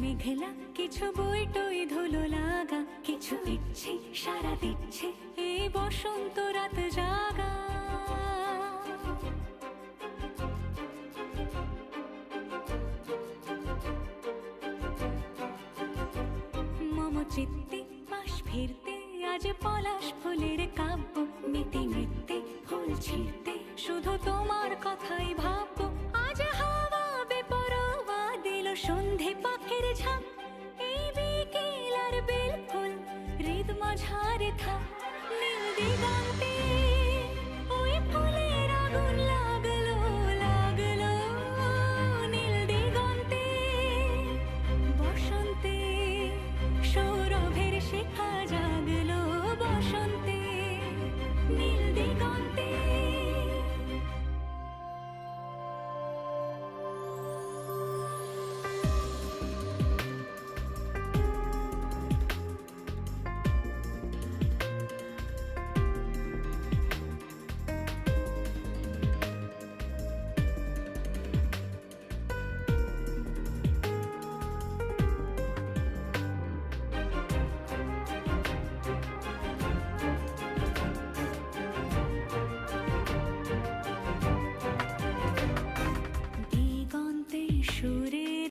মেঘলা, কিছু বই টই ধুলো লাগা, কিছু ইচ্ছে সারা দিচ্ছে এই বসন্ত রাত জাগা। মম চিত্তে মাস ফিরতে আজ পলাশ ফুলের কাব্য, মেতে নৃত্যে ফুল ছিঁড়তে শুধু তোমার কথাই ভাববো। আজ হাওয়া বেপরোয়া দিল সন্ধে পাখির ঝাঁক, এই বিকেল আর বেল ফুল হৃদ মাঝারে থাক।